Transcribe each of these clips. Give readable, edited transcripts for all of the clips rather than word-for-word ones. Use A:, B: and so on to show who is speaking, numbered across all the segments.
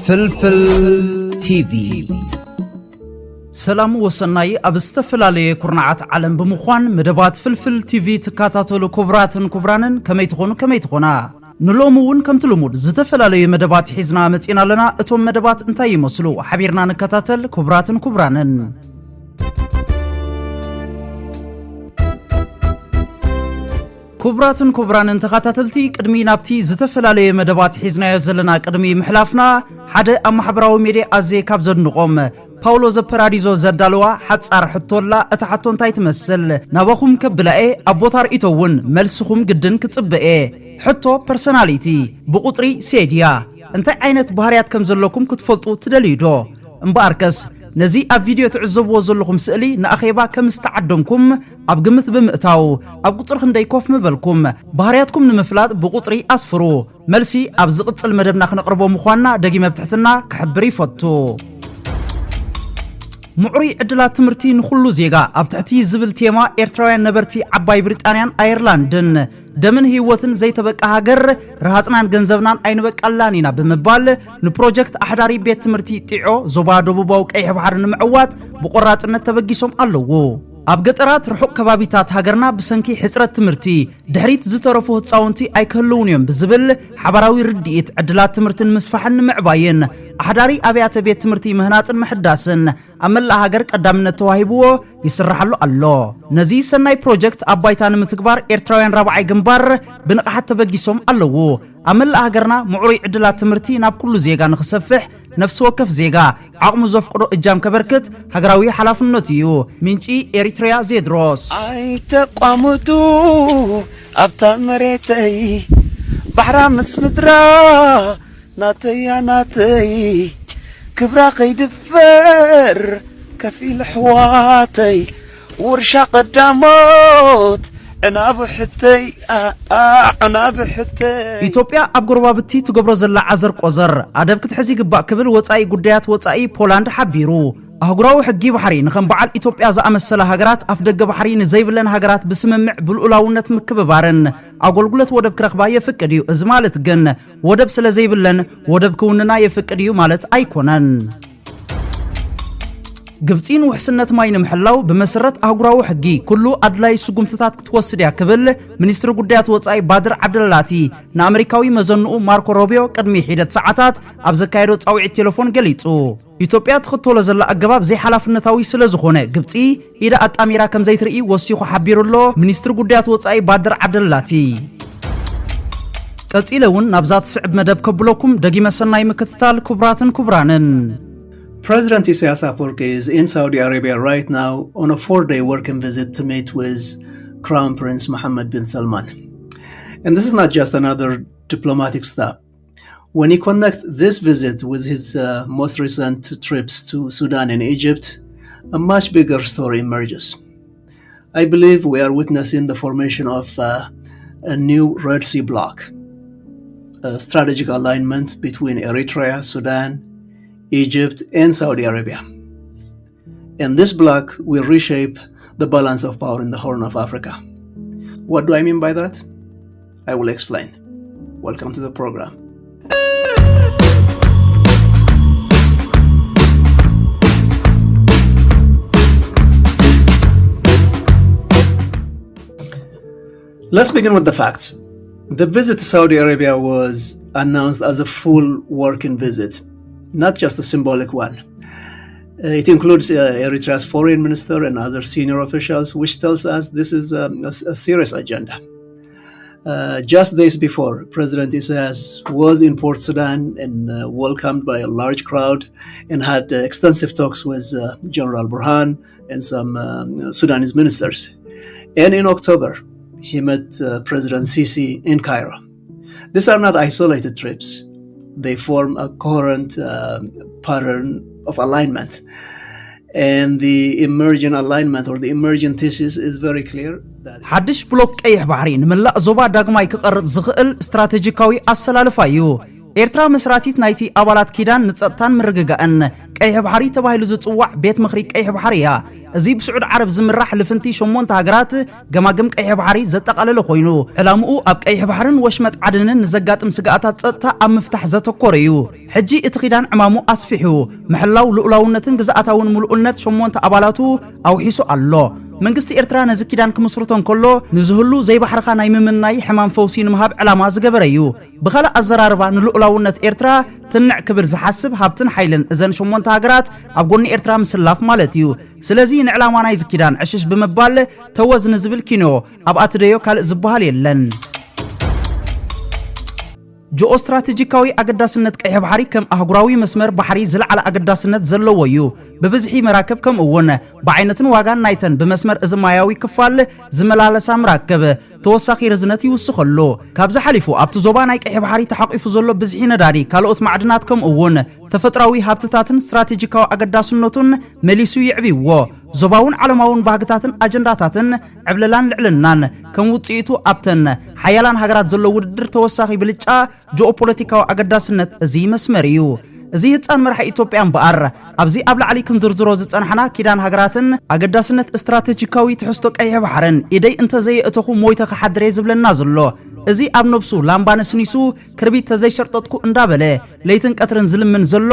A: فلفل تيفي سلام وسناي أبستفلالي كرنعات عالم بمخوان مدبات فلفل تيفي تكاتاتولو كبرانن كميتخونا نلومون كم تلومود زتفلالي مدبات حزنا متئنا لنا اتوم مدبات انتاي مسلو حبيرنا نكاتاتل كبرانن كبرانن تخاتاتلتي قدمي نابتي زتفلالي مدبات حزنا يزلنا قدمي محلافنا حدا أما حبراو ميدي أزي كابزد نقوم باولو زبراديزو زدالوا حتصار حطولا اتحطون تايت مسل نابخم كبلاء أبوتار إتوون ملسخم قدن كتبئ حطو برسوناليتي بقطري سيديا انت عينت بهاريات كمزلوكم كتفلطو تدليدو مباركس نزي اب فيديو تعزبو زلكم سئلي ناخيبا كمستعدنكم اب قمت بمئتاو اب قطر خندي كوف مبلكم بهارياتكم نمفلات بقطري اسفرو ملسي اب زقصل مدبنا خنقربو مخوانا دقي مبتحتنا كحبري فوتو معري عدلات تمرتي نخلو زيغا ابتحتي زبل تيما ايرتراويان نبرتي عباي بريطانيان ايرلاندن دمن هيوتن زي تبقى هاجر رهاتنان گنزبنان اينبق اللانينا بمبال نبروجكت احداري بيت تمرتي تيعو زوبا دوبوباو قيح بحر نمعوات بقراتنت تبقيسوم اللوو اب قطرات رحق كبابيتات هاجرنا بسنكي حسرت تمرتي دحريت زترفو هتصاونتي ايكلونيوم بزبل حبراوي رديت عدلات تمرتن مسفحن معباين احداري ابيات بيت تمرتي مهنات محداسن املا هاجر قدامنا توهيبو يسرحلو الله نزي سناي بروجكت ابايتان متكبار ايرتراويان رابعي جنبار بنقحت تبقيسوم اللوو املا هاجرنا معري عدلات تمرتي ناب كل زيغا نخسفح نفس وكف زيغا عقم زفقرو اجام كبركت هاجراوي حلافنوتيو منشي اريتريا زيدروس
B: اي تقامتو ابتا مريتي بحرا مسمدرا ناتي كبرا قيدفر كفيل حواتي ورشا قداموت انا بحتي
A: ኢትዮጵያ ኣብ ጎረባብቲ ትገብሮ ዘላ ዓዘር ቆዘር ኣደብ ክትሕዚ ግባእ ክብል ወፃኢ ጉዳያት ወፃኢ ፖላንድ ሓቢሩ ኣህጉራዊ ሕጊ ባሕሪ ንኸም በዓል ኢትዮጵያ ዝኣመሰለ ሃገራት ኣፍ ደገ ባሕሪ ንዘይብለን ሃገራት ብስምምዕ ብልኡላውነት ምክብባርን ኣገልግሎት ወደብ ክረኽባ የፍቅድ እዩ እዚ ማለት ግን ወደብ ስለ ዘይብለን ወደብ ክውንና የፍቅድ እዩ ማለት ኣይኮነን ግብፂን ውሕስነት ማይ ንምሕላው በመሰረት አህጉራዊ ሕጊ ኩሉ አድላይ ስጉምትታት ክትወስድ ያክብል ሚኒስትር ጉዳያት ወፃኢ ባድር ዓብደላቲ ንኣሜሪካዊ መዘንኡ ማርኮ ሮቢዮ ቅድሚ ሒደት ሰዓታት ኣብ ዘካየዶ ጻውዒት ቴሌፎን ገሊጹ ኢትዮጵያ ትኽተሎ ዘላ ኣገባብ ዘይ ሓላፍነታዊ ስለ ዝኾነ ግብፂ ኢዳ ኣጣሚራ ከም ዘይትርኢ ወሲኹ ሓቢሩሎ ሚኒስትር ጉዳያት ወፃኢ ባድር ዓብደላቲ ቀፂለውን ናብዛት ስዕብ መደብ ከብሎኩም ደጊመ ሰናይ ምክትታል ክቡራንን
C: President Isaias Afwerki is in Saudi Arabia right now on a 4-day working visit to meet with Crown Prince Mohammed bin Salman. And this is not just another diplomatic stop. When you connect this visit with his most recent trips to Sudan and Egypt, a much bigger story emerges. I believe we are witnessing the formation of a new Red Sea bloc, a strategic alignment between Eritrea, Sudan, Egypt and Saudi Arabia. And this bloc will reshape the balance of power in the Horn of Africa. What do I mean by that? I will explain. Welcome to the program. Let's begin with the facts. The visit to Saudi Arabia was announced as a full working visit, not just a symbolic one. It includes Eritrea's foreign minister and other senior officials, which tells us this is a serious agenda. Just days before, President Isaias was in Port Sudan and welcomed by a large crowd and had extensive talks with General Burhan and some Sudanese ministers. And in October, he met President Sisi in Cairo. These are not isolated trips. They form a coherent pattern of alignment. And the emergent alignment or the emergent thesis is very clear that
A: حدش بلوك قيح بحري نملا زوبا داغماي كقرط زخئل استراتيجيكاوي اسلالفايو ኤርትራ መስራቲት ናይቲ አባላት ኪዳን ንጸጥታን ምርግጋእን ቀይሕ ባሕሪ ተባሂሉ ዝጽዋዕ ቤት ምኽሪ ቀይሕ ባሕሪ እያ እዚ ብስዑድ ዓረብ ዝምራሕ ልፍንቲ 8 ሃገራት ገማግም ቀይሕ ባሕሪ ዘጠቃለለ ኮይኑ ዕላምኡ ኣብ ቀይሕ ባሕርን ወሽመጥ ዓድንን ንዘጋጥም ስጋኣታት ጸጥታ ኣብ ምፍታሕ ዘተኮረ እዩ ሕጂ እቲ ኪዳን ዕማሙ ኣስፊሑ ምሕላው ልኡላውነትን ግዛኣታውን ሙሉእነት 8 አባላቱ ኣውሒሱ ኣሎ መንግስቲ ኤርትራ ነዚ ኪዳን ክመስርቶን ከሎ ንዝህሉ ዘይባሕርኻ ናይ ምምናይ ሕማም ፈውሲ ንምሃብ ዕላማ ዝገበረ እዩ ብኻልእ ኣዘራርባ ንልኡላውነት ኤርትራ ትንዕ ክብል ዝሓስብ ሃብትን ሓይልን እዘን 8 ሃገራት ኣብ ጎኒ ኤርትራ ምስላፍ ማለት እዩ ስለዚ ንዕላማ ናይ ዝኪዳን ዕሽሽ ብምባል ተወዝን ዝብል ኪኖ ኣብ ኣትደዮ ካልእ ዝበሃል የለን ጂኦስትራቴጂካዊ ኣገዳስነት ቀይሕ ባሕሪ ከም ኣህጉራዊ መስመር ባሕሪ ዝለዓለ ኣገዳስነት ዘለዎ እዩ ብብዝሒ መራከብ ከም እውን ብዓይነትን ዋጋን ናይተን ብመስመር እዝማያዊ ክፋል ዝመላለሳ መራከብ ተወሳኺ ርዝነት ይውስኸሉ ካብዚ ሓሊፉ ኣብቲ ዞባ ናይ ቀይሕ ባሕሪ ተሓቂፉ ዘሎ ብዝሒ ነዳዲ ካልኦት ማዕድናት ከም እውን ተፈጥራዊ ሃብትታትን ስትራቴጂካዊ ኣገዳስነቱን መሊሱ ይዕብይዎ ዞባውን ዓለማውን ባህግታትን አጀንዳታትን ዕብለላን ልዕልናን ከም ውጽኢቱ ኣብተን ሓያላን ሃገራት ዘሎ ውድድር ተወሳኺ ብልጫ ጂኦፖለቲካዊ ኣገዳስነት እዚ መስመር እዩ እዚ ህፃን መራሒ ኢትዮጵያ እምበኣር ኣብዚ ኣብ ላዕሊ ክንዝርዝሮ ዝጸንሐና ኪዳን ሃገራትን ኣገዳስነት ስትራቴጂካዊ ትሕዝቶ ቀይሕ ባሕርን ኢደይ እንተዘይእተኹ ሞይተ ክሓድረ ዝብለና ዘሎ እዚ ኣብ ነብሱ ላምባነ ስኒሱ ክርቢት ተዘይሸርጠጥኩ እንዳበለ ለይትን ቀትርን ዝልምን ዘሎ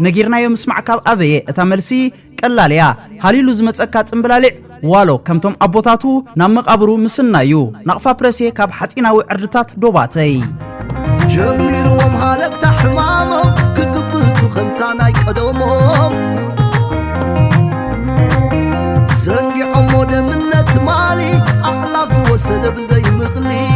A: ነጊርናዮ ምስማዕ ካብ ኣበየ እታ መልሲ ቀላልያ ሃሊሉ ዝመጸካ ጽምብላሊዕ ዋሎ ከምቶም ኣቦታቱ ናብ መቃብሩ ምስናዩ ናቕፋ ፕረሴ ካብ ሓጺናዊ ዕርድታት ዶባተይ
D: جميرهم هالفت حمامهم كقبزتو خمساناي قدومهم زنقي عمود منت مالي أخلاف وسد بزي مغلي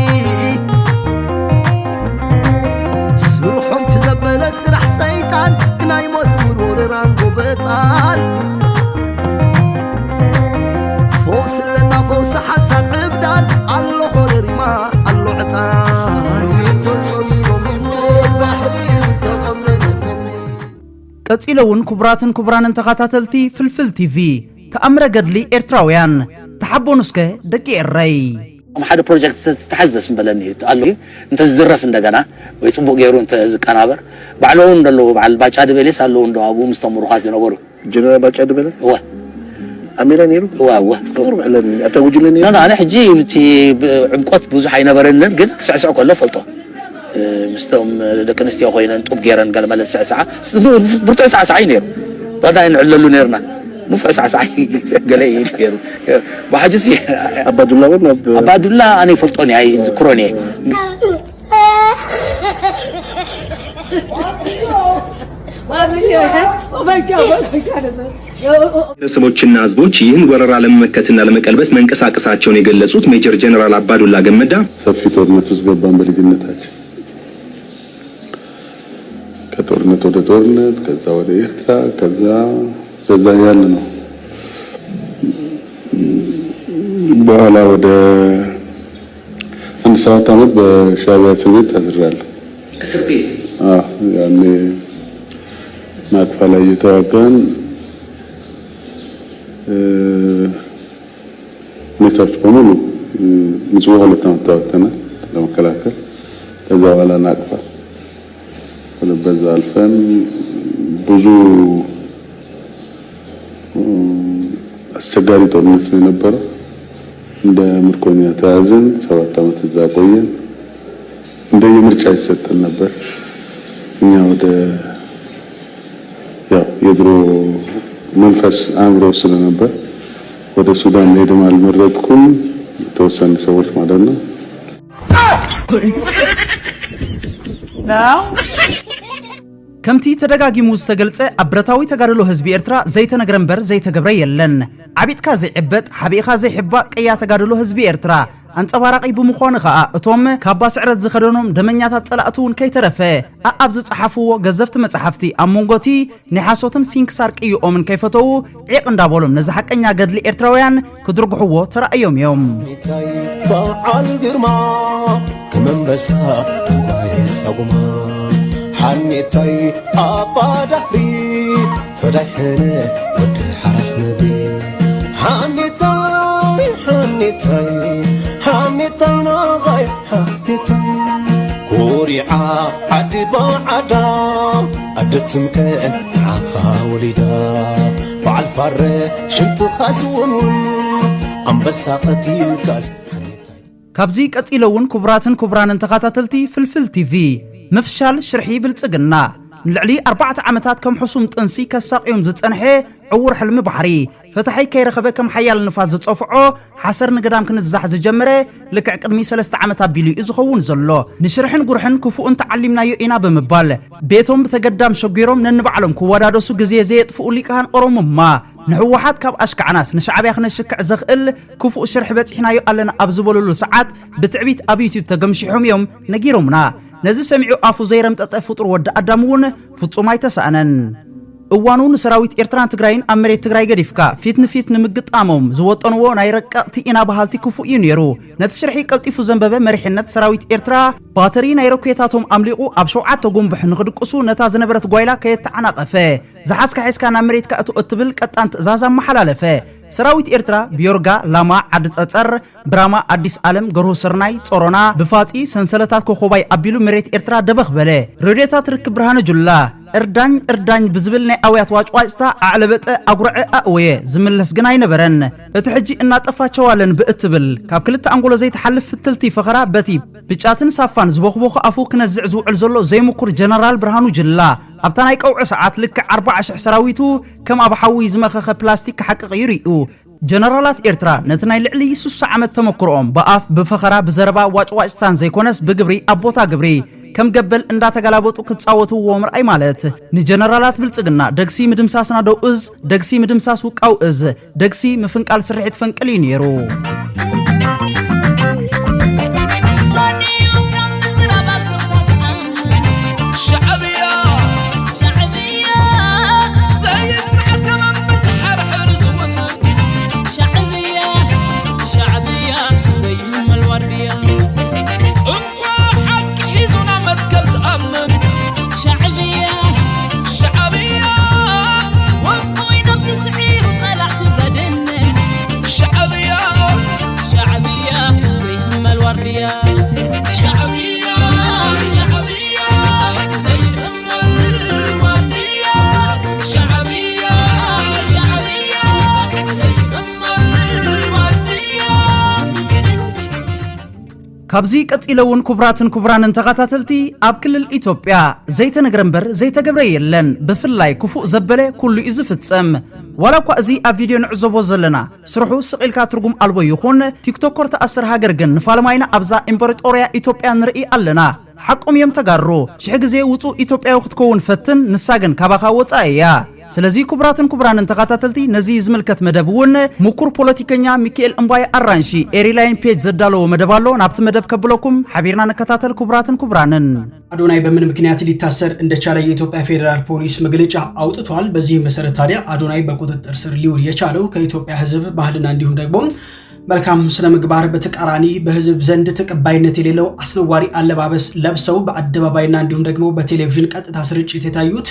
D: سرحهم تزبل سرح سيطان كناي مزمور ورانقو بطان فوس لنا فوس حسن عبدان الله ريما الله عطان قصيلون كبراتن كبرانن تخاتلتي فلفل تي في تأمر قدلي إرتراويان تحبونسك دقي الرأي
E: حدا بروجكت تحزدس مبلني قال له انت زدرف እንደገና ወይ ጽቦ ገይሩ እንተ ዝቀናበር ባዕለው እንደለው ባል ባጫ ደበሌስ አለው እንደው አቡ ምስተምሩ ኻዚ ነበሩ
F: ጀነራል ባጫ ደበለ
E: ዋ
F: አሚራን ይሩ
E: ዋ
F: ስቆር علن አተውጁለኒ
E: انا حجي عمقت ብዙ ሃይነበረንን ግን ክስዕስዕ ኮለ ፈልጦ مستوم دكنستيو خوينا نطب غيرن قال مال ساعه برتع ساعه نير بعد نعللو نيرنا مفع ساعه قال لي نير بحجسي
F: عبد الله ولا
E: عبد الله انا فلطوني هاي ذكروني
G: ሰሞችና ህዝቦች ይህን ወረራ ለመመከትና ለመቀልበስ መንቀሳቀሳቸውን የገለጹት ሜጀር ጀነራል አባዱላ ገመዳ
F: ሰፊ ጦርነት ውስጥ ገባን በልጅነታችን ከጦርነት ወደ ጦርነት ከዛ ወደ ኤርትራ ከዛ በዛ ያለ ነው በኋላ ወደ አንድ 7 ዓመት በሻዕቢያ ስሜት ታዝራለሁ
E: እስር ቤት
F: ያኔ ናቅፋ ላይ የተዋጋን ኔትወርክ በሙሉ ምጽዋ 2 ዓመት ተዋግተናል ለመከላከል ከዛ በኋላ ናቅፋ በዛ አልፈን ብዙ አስቸጋሪ ጦርነት ነው የነበረው እንደ ምርኮኛ ተያዘን 7 ዓመት እዛ ቆየን እንደ የምርጫ ይሰጠን ነበር እኛ ወደ የድሮ መንፈስ አምሮ ስለነበር ወደ ሱዳን ሄደን አልመረጥኩም ተወሰነ ሰዎች ማለት ነው
A: ከምቲ ተደጋጊሙ ዝተገልጸ አብረታዊ ተጋድሎ ህዝቢ ኤርትራ ዘይተነግረንበር ዘይተገብረ የለን ዓቢጥካ ዘይዕበጥ ሓቢኻ ዘይሕባ ቀያ ተጋድሎ ህዝቢ ኤርትራ አንጸባራቂ ብምኾነ ኸኣ እቶም ካባ ስዕረት ዝኸደኖም ደመኛታት ጸላእቱን ከይተረፈ ኣብ ዝጸሓፍዎ ገዘፍቲ መጽሓፍቲ ኣብ መንጎቲ ንሓሶትን ሲንክሳር ቅይኦምን ከይፈተው ዒቕ እንዳበሎም ነዚ ሓቀኛ ገድሊ ኤርትራውያን ክድርግሕዎ ተራእዮም እዮም
D: በዓል ግርማ ከመንበሳ ወይሰጉማ ሓኔታይ ኣባዳሪ ፈዳይሕነ ወዲ ሓራስ ነቢ ሓኔታይ ሓኔታይ ሓኔታይ ናጋይ ሓኔታይ ኩርያ
B: ربيعة عدي بعدا أدتم كأن عخا ولدا بعل فر شنت خاسون أم بس قتيل كاس
A: ካብዚ ቀፂሎ እውን ክቡራትን ክቡራንን ተኸታተልቲ ፍልፍል ቲቪ ምፍሻል ሽርሒ ብልጽግና ንልዕሊ 4 ዓመታት ከም ሕሱም ጥንሲ ከሳቂዮም ዝጸንሐ ዕውር ሕልሚ ባሕሪ ፈታሐይ ከይረኸበ ከም ሓያል ንፋስ ዝጸፍዖ ሓሰር ንገዳም ክንዛሕ ዝጀመረ ልክዕ ቅድሚ 3 ዓመት ኣቢሉ እዩ ዝኸውን ዘሎ ንሽርሕን ጉርሕን ክፉእን ተዓሊምናዮ ኢና ብምባል ቤቶም ብተገዳም ሸጊሮም ነንባዕሎም ክወዳደሱ ግዜ ዘየጥፍኡ ሊቃን ኦሮሞማ ንሕወሓት ካብ ኣሽከዓናስ ንሻዕብያ ክነሽክዕ ዘኽእል ክፉእ ሽርሕ በፂሕናዮ ኣለና ኣብ ዝበለሉ ሰዓት ብትዕቢት ኣብ ዩቲዩብ ተገምሺሖም እዮም ነጊሮምና ነዚ ሰሚዑ ኣፉ ዘይረምጠጠ ፍጡር ወዲ ኣዳም እውን ፍጹም ኣይተሳእነን እዋኑ ንሰራዊት ኤርትራን ትግራይን ኣብ መሬት ትግራይ ገዲፍካ ፊት ንፊት ንምግጣሞም ዝወጠንዎ ናይ ረቀቕቲ ኢና ባህልቲ ክፉእ እዩ ነይሩ ነቲ ሽርሒ ቀልጢፉ ዘንበበ መሪሕነት ሰራዊት ኤርትራ ባተሪ ናይ ሮኬታቶም ኣምሊቑ ኣብ 7 ጉንብሕ ንኽድቅሱ ነታ ዝነበረት ጓይላ ከየተዓናቐፈ ዝሓዝካ ሒዝካ ናብ መሬት ካእቱ እትብል ቀጣን ትእዛዝ ኣመሓላለፈ ሰራዊት ኤርትራ ቢዮርጋ ላማ ዓዲ ጸጸር ብራማ አዲስ ዓለም ገርሁ ስርናይ ጾሮና ብፋጺ ሰንሰለታት ኮኾባይ ኣቢሉ መሬት ኤርትራ ደበኽ በለ ሬድዮታት ርክብ ብርሃነ ጁላ እርዳኝ ብዝብል ናይ ኣውያት ዋጭዋጭታ ኣዕለበጠ ኣጉርዐ ኣወየ ዝምለስ ግን ኣይነበረን እቲ ሕጂ እናጠፋቸዋለን ብእትብል ካብ ክልተ አንጎሎ ዘይተሓልፍ ፍትልቲ ፈኸራ በቲ ብጫትን ሳፋን ዝበኽቦኹ ኣፉ ክነዝዕ ዝውዕል ዘሎ ዘይምኩር ጀነራል ብርሃኑ ጅላ ኣብታ ናይ ቀውዒ ሰዓት ልክዕ 40,000 ሰራዊቱ ከም ኣብ ሓዊ ዝመኸኸ ፕላስቲክ ክሓቅቕ ይርኡ ጀነራላት ኤርትራ ነቲ ናይ ልዕሊ 60 ዓመት ተመክሮኦም ብኣፍ ብፈኸራ ብዘረባ ዋጭዋጭታን ዘይኮነስ ብግብሪ ኣቦታ ግብሪ ከም ገበል እንዳተገላበጡ ክጻወትዎ ምርኣይ ማለት ንጀነራላት ብልጽግና ደግሲ ምድምሳስ ናደው እዝ ደግሲ ምድምሳስ ውቃው እዝ ደግሲ ምፍንቃል ስርሒት ፈንቅል ነይሩ ካብዚ ቀፂለውን ክቡራትን ክቡራንን ተኸታተልቲ ኣብ ክልል ኢትዮጵያ ዘይተነግረንበር ዘይተገብረ የለን ብፍላይ ክፉእ ዘበለ ኩሉ እዩ ዝፍጸም ዋላ እኳ እዚ ኣብ ቪድዮ ንዕዘቦ ዘለና ስርሑ ስቂልካ ትርጉም ኣልቦ ይኹን ቲክቶከር ተኣስር ሃገር ግን ንፋልማይና ኣብዛ ኢምፐራጦርያ ኢትዮጵያ ንርኢ ኣለና ሓቆም እዮም ተጋሩ ሽሕ ግዜ ውፁእ ኢትዮጵያዊ ክትከውን ፈትን ንሳ ግን ካባኻ ወፃእ እያ ስለዚ ክቡራትን ክቡራንን ተኸታተልቲ ነዚ ዝምልከት መደብ እውን ምኩር ፖለቲከኛ ሚካኤል እምባይ አራንሺ ኤሪላይን ፔጅ ዘዳለው መደብ አሎ ናብቲ መደብ ከብለኩም ሓቢርና ነከታተል ክቡራትን ክቡራንን
D: አዶናይ በምን ምክንያት ሊታሰር እንደቻለ የኢትዮጵያ ፌደራል ፖሊስ መግለጫ አውጥቷል በዚህ መሰረት ታዲያ አዶናይ በቁጥጥር ስር ሊውል የቻለው ከኢትዮጵያ ሕዝብ ባህልና እንዲሁም ደግሞ መልካም ስነ ምግባር በተቃራኒ በህዝብ ዘንድ ተቀባይነት የሌለው አስነዋሪ አለባበስ ለብሰው በአደባባይና እንዲሁም ደግሞ በቴሌቪዥን ቀጥታ ስርጭት የታዩት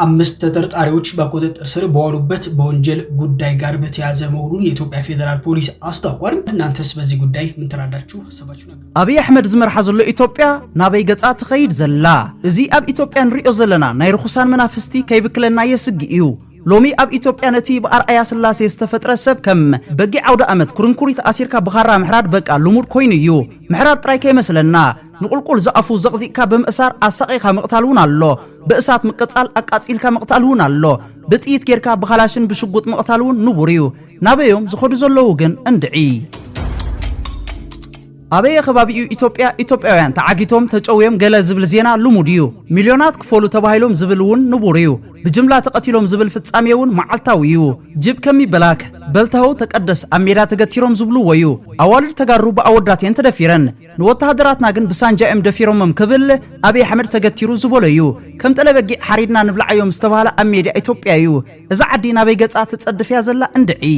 D: 5 ተጠርጣሪዎች በቁጥጥር ስር በዋሉበት በወንጀል ጉዳይ ጋር በተያያዘ መሆኑን የኢትዮጵያ ፌደራል ፖሊስ አስታውቋል። እናንተስ በዚህ ጉዳይ ምን ትላላችሁ? ሐሳባችሁ ነገር
A: አብይ አህመድ ዝመርሐ ዘሎ ኢትዮጵያ ናበይ ገጻ ትኸይድ ዘላ እዚ ኣብ ኢትዮጵያ ንሪኦ ዘለና ናይ ርኹሳን መናፍስቲ ከይብክለና የስግዩ ሎሚ ኣብ ኢትዮጵያ ነቲ በአርአያ ስላሴ ዝተፈጥረ ሰብ ከም በጊ ዓውደ ዓመት ኩርንኩሪት ኣሲርካ ብኻራ ምሕራድ በቃ ልሙድ ኮይኑ እዩ ምሕራድ ጥራይ ከይመስለና ንቁልቁል ዝኣፉ ዘቕዚእካ ብምእሳር ኣሳቂኻ መቕታል እውን ኣሎ ብእሳት ምቅጻል ኣቃጺልካ መቕታል እውን ኣሎ ብጥይት ጌርካ ብኻላሽን ብሽጉጥ መቕታል እውን ንቡር እዩ ናበዮም ዝኸዱ ዘለዉ ግን እንድዒ አበየ ከባቢኡ ኢትዮጵያ ኢትዮጵያውያን ተዓጊቶም ተጨውዮም ገለ ዝብል ዜና ልሙድዩ ሚሊዮናት ክፈሉ ተባሂሎም ዝብልውን ንቡርዩ ብጅምላ ተቀቲሎም ዝብል ፍጻሜውን መዓልታዊዩ ጅብ ከሚበላክ በልተው ተቀደስ አሜዳ ተገቲሮም ዝብሉ ወዩ አዋልድ ተጋሩ በአወዳቴን ተደፊረን ንወታደራትና ግን ብሳንጃም ደፊሮምም ክብል አብይ አህመድ ተገቲሩ ዝቦለዩ ከም ጠለበጊ ሓሪድና ንብላዓዮም ዝተባሃለ አሜዳ ኢትዮጵያዩ እዛ ዓዲ ናበይ ገጻ ተጸድፍያ ዘላ እንድዒ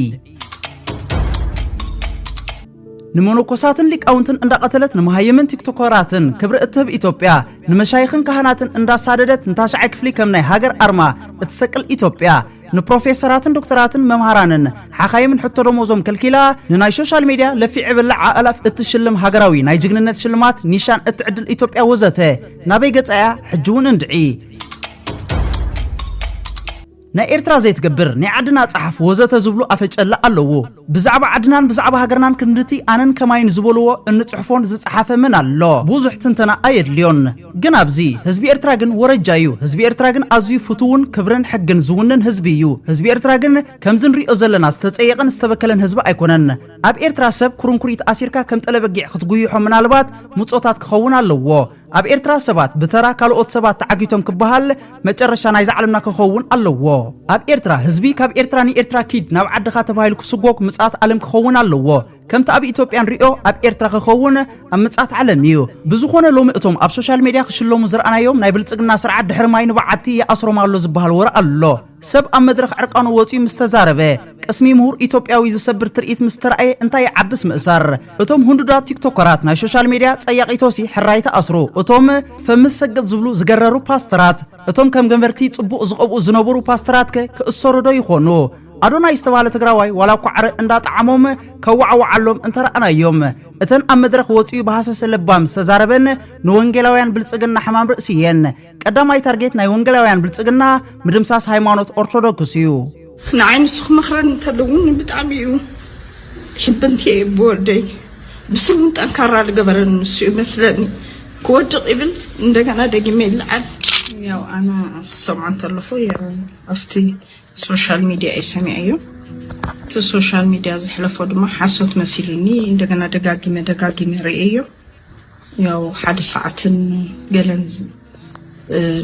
A: ንሞኖኮሳትን ሊቃውንትን እንዳቀተለት ንመሃየምን ቲክቶከራትን ክብር እትህብ ኢትዮጵያ ንመሻይኽን ካህናትን እንዳሳደደት እንታሽዓይ ክፍሊ ከም ናይ ሃገር አርማ እትሰቅል ኢትዮጵያ ንፕሮፌሰራትን ዶክተራትን መምሃራንን ሓኻይምን ሕቶ ደሞዞም ከልኪላ ንናይ ሶሻል ሚዲያ ለፊዕ ብላዕ አላፍ እትሽልም ሃገራዊ ናይ ጅግንነት ሽልማት ኒሻን እትዕድል ኢትዮጵያ ወዘተ ናበይ ገጻያ ሕጅውን እንድዒ ናይ ኤርትራ ዘይትገብር ናይ ዓድና ጻሕፍ ወዘተ ዝብሉ አፈጨላ ኣለዎ ብዛዕባ ዓድናን ብዛዕባ ሃገርናን ክንድቲ አነን ከማይን ዝበልዎ እንጽሕፎን ዝጻሓፈ ምን ኣሎ ብዙሕ ትንተና አየድልዮን ግን ኣብዚ ህዝቢ ኤርትራ ግን ወረጃዩ ህዝቢ ኤርትራ ግን ኣዝዩ ፍቱውን ክብርን ሕግን ዝውንን ህዝቢ እዩ ህዝቢ ኤርትራ ግን ከምዝ ንሪኦ ዘለና ዝተጸየቀን ዝተበከለን ህዝቢ ኣይኮነን ኣብ ኤርትራ ሰብ ኩርንኩሪት ኣሲርካ ከም ጠለበጊዕ ክትጉይሖ ምናልባት ሙጾታት ክኸውን ኣለዎ ኣብ ኤርትራ ሰባት በተራ ካልኦት ሰባት ተዓጊቶም ክበሃል መጨረሻ ናይ ዛዕለምና ክኸውን ኣለዎ ኣብ ኤርትራ ህዝቢ ካብ ኤርትራ ንኤርትራ ኪድ ናብ ዓድኻ ተባሂሉ ክስጎክ ምጻት ዓለም ክኸውን ኣለዎ ከምቲ ኣብ ኢትዮጵያ ንሪኦ ኣብ ኤርትራ ክኸውን ኣብ ምጻት ዓለም እዩ ብዝኾነ ሎሚ እቶም ኣብ ሶሻል ሚዲያ ክሽለሙ ዝረኣናዮም ናይ ብልጽግና ስርዓት ድሕሪ ማይ ንበዓቲ ይኣስሮም ኣሎ ዝበሃል ወረ ኣሎ ሰብ ኣብ መድረኽ ዕርቃኑ ወፂኡ ምስተዛረበ ቀስሚ ምሁር ኢትዮጵያዊ ዝሰብር ትርኢት ምስተረኣየ እንታይ ዓብስ ምእሳር እቶም ሁንዱዳት ቲክቶከራት ናይ ሶሻል ሚዲያ ጸያቂቶሲ ሕራይታ ኣስሩ እቶም ፈምስ ሰገድ ዝብሉ ዝገረሩ ፓስተራት እቶም ከም ገንበርቲ ጽቡቕ ዝቐብኡ ዝነበሩ ፓስተራት ክእሰሩ ዶ ይኾኑ አዶናይ ዝተባለ ትግራዋይ ዋላ ኳዕረ እንዳጣዓሞም ከዋዕዋዓሎም እንተራእናዮም እተን ኣብ መድረኽ ወፂኡ በሃሰሰ ለባም ዝተዛረበን ንወንጌላውያን ብልጽግና ሕማም ርእስየን ቀዳማይ ታርጌት ናይ ወንጌላውያን ብልጽግና ምድምሳስ ሃይማኖት ኦርቶዶክስ እዩ
H: ንዓይኑ ስኽመኽረን እንተለውን ብጣዕሚ እዩ ሕብንቲ ቦርደይ ብስሩን ጠንካራ ልገበረን ንሱ ይመስለኒ ክወድቕ ይብል እንደገና ደግሜ ይልዓል ያው ኣነ ሰምዖ እንተለኹ ኣፍቲ ሶሻል ሚዲያ ይሰሚዐዩ ቲ ሶሻል ሚዲያ ዝሕለፎ ድማ ሓሶት መሲሉኒ እንደገና ደጋጊመ ርእዮ ያው ሓደ ሰዓትን ገለን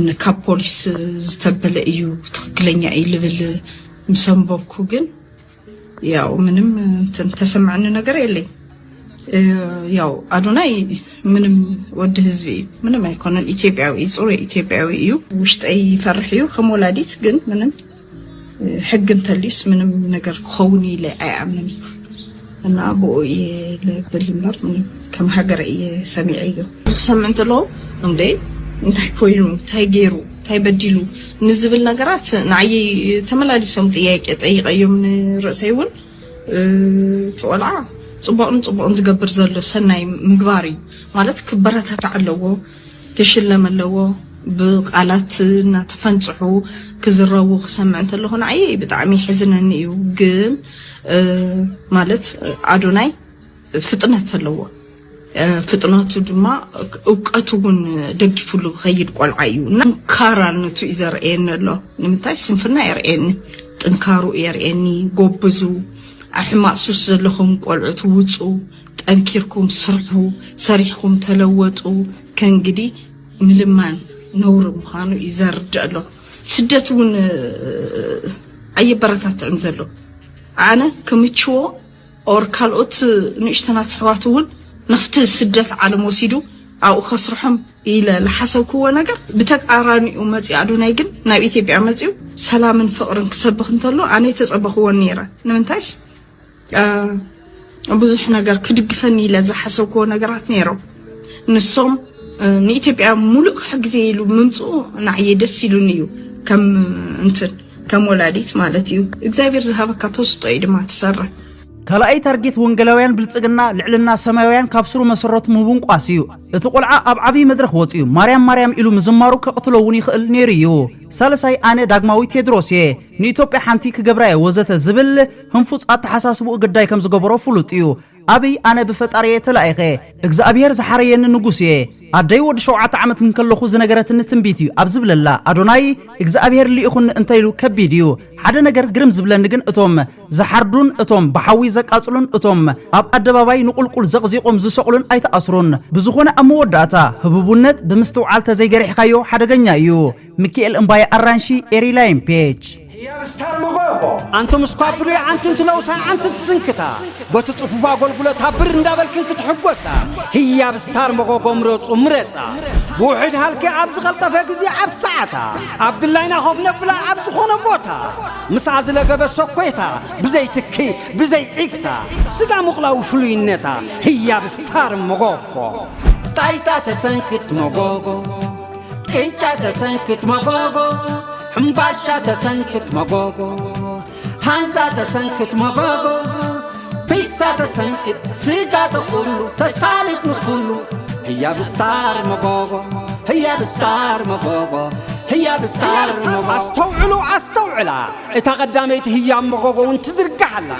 H: ንካብ ፖሊስ ዝተበለ እዩ ትክክለኛ እዩ ልብል ምሰንበኩ ግን ያው ምንም ተሰማዕኒ ነገር የለኝ ያው አዶናይ ምንም ወድ ህዝቢ ምንም አይኮነን ኢትዮጵያዊ ጽሩይ ኢትዮጵያዊ እዩ ውሽጠይ ይፈርሕ እዩ ከሞላዲት ግን ምንም ሕግ እንተሊስ ምንም ነገር ክኸውን ኢለ ኣይኣምንን እና ኣብኡ ለብልምበር ምንም ከም ሃገር እየ ሰሚዐ እዩ ክሰምዕ እንተለዎ እንዴ እንታይ ኮይኑ እንታይ ገይሩ እንታይ በዲሉ ንዝብል ነገራት ንዓይ ተመላሊሶም ጥያቄ ጠይቀዮም ንርእሰይ እውን ትቆልዓ ጽቡቕን ዝገብር ዘሎ ሰናይ ምግባር እዩ ማለት ክበረታታ ኣለዎ ክሽለም ኣለዎ ብቃላት እና ተፈንጽሑ ክዝረቡ ክሰምዕ እንተለኹ ንዓይ ብጣዕሚ ሕዝነኒ እዩ ግን ማለት አዶናይ ፍጥነት ኣለዎ ፍጥነቱ ድማ እውቀቱን ደግፉሉ ኸይድ ቆልዓ እዩ ጠንካራነቱ ይዘርኤኒ ኣሎ ንምንታይ ስንፍና የርኤኒ ጥንካሩ የርኤኒ ጎብዙ ኣሕማቅ ሱስ ዘለኹም ቆልዑት ውፁ ጠንኪርኩም ስርሑ ሰሪሕኩም ተለወጡ ከንግዲ ምልማን ነውር ምዃኑ ይዘርድእ ኣሎ ስደት እውን ኣይበረታትዕን ዘሎ ኣነ ከምችዎ ኦር ካልኦት ንእሽተናት ኣሕዋት እውን ናፍቲ ስደት ዓለም ወሲዱ ኣብኡ ከስርሖም ኢለ ዝሓሰብክዎ ነገር ብተቃራኒኡ መፂኡ አዶናይ ግን ናብ ኢትዮጵያ መፂኡ ሰላምን ፍቅርን ክሰብኽ እንተሎ ኣነ ተጸበኽዎ ነይረ ንምንታይስ ብዙሕ ነገር ክድግፈኒ ኢለ ዝሓሰብክዎ ነገራት ነይሮም ንሶም ንኢትዮጵያ ሙሉእ ክሕግዘ ኢሉ ምምፅኡ ንዓየ ደስ ኢሉኒ እዩ ከም ወላዲት ማለት እዩ እግዚአብሔር ዝሃበካ ተስጦ እዩ ድማ ትሰርሕ ካልኣይ ታርጌት ወንጌላውያን ብልጽግና ልዕልና ሰማያውያን ካብስሩ መሰረቱ ምቡንቋስ እዩ እቲ ቆልዓ ኣብ ዓብይ መድረኽ ወፂኡ ማርያም ኢሉ ምዝማሩ ከቅትለውን ይኽእል ነይሩ እዩ ሳልሳይ ኣነ ዳግማዊ ቴድሮስ እየ ንኢትዮጵያ ሓንቲ ክገብራየ ወዘተ ዝብል ህንፉፅ ኣተሓሳስቡ ግዳይ ከም ዝገበሮ ፍሉጥ እዩ أبي أنا بفترة تلاقي إجزابير زحرية النجوسية أدي ود شوعة عمت من كل خوز نجارة النتنبيتيو أبزبل الله أدوناي إجزابير اللي يخون أنتيلو كبيديو حدا نجار جرم زبلن نجن أتوم زحردون أتوم بحوي زك أصلون أتوم أب أدبابي نقول كل زقزيقهم زسقلون أي تأثرون بزخونة أمور داتا هبوبونت بمستوعب تزيجر حكايو حدا جنيايو ميكيل إمباي أرانشي إيري لاين بيج
I: يا مستر مغوكو أنتم سكابري أنتم تلوسا أنتم تسنكتا بتتصفوا قولوا تابر ندابل كنت تحقوسا هي مستر مغوكو مرص ومرصا وحد هالك عبز غلطة فكزي عبز ساعتا عبد الله ناخذ نبلا عبز خونه بوتا مسعز لقب سكويتا بزي تكي بزي عكتا سقا مقلاو فلوينتا هي بستار مغوكو تايتا تسنكت مغوكو كيتا تسنكت مغوكو حمباشا تسنكت مغوكو هانزا تسنكت مغوكو بيسا تسنكت سقا تقولو تسالك نقولو هي بستار مغوكو هي بستار مغوكو هي بستار مغوكو استوعلا اتا قداميت هي مغوكو وانت زرقحلا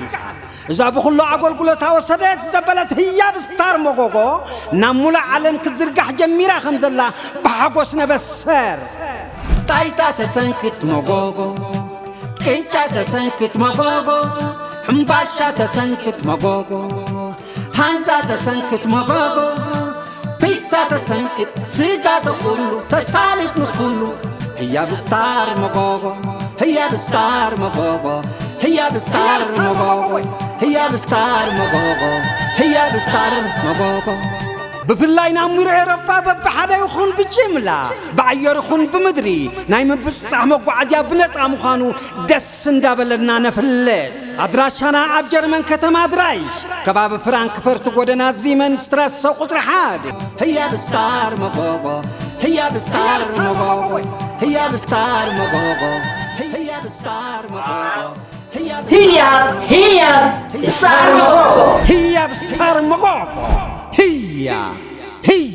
I: إذا بخلو عقول قلتها وصدت زبلت هي بستار مغوغو نامولا عالم كزرقح جميرا خمزلا بحقوسنا بسر تايتا تسنكت مغوغو كيتا تسنكت مغوغو حمباشا تسنكت مغوغو هانزا تسنكت مغوغو بيسا تسنكت سيقا تقولو تسالك نقولو هي بستار مغوغو هي بستار مغوغو هي بستار مغوغو هي بستار مغوغو هي بستار مغوغو بفلاينا مرعي ربا بحدا يخون بجملة بعير يخون بمدري نايم بسع مقعديا بنسع مخانو دس اندابلنا نفلت أدراشانا عبجر من كتم أدرايش كباب فرانكفرت قدنا زيمن سترس سوق رحاد هي بستار مغوغو هي بستار مغوغو هي بستار مغوغو هي بستار مغوغو هي بستار مغوغو هي بستار مغوغو هي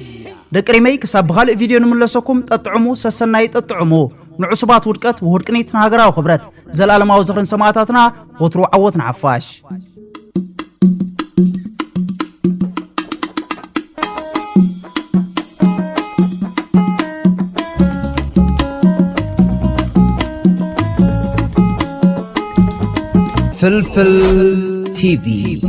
A: دقريمي كساب بخالق فيديو نملسكم تطعمو سسناي تطعمو نعصبات ودقت وهرقنيت هاغراو خبرت زلالماو زخرن سماعاتنا وترو عوت نعفاش
J: فلفل تي في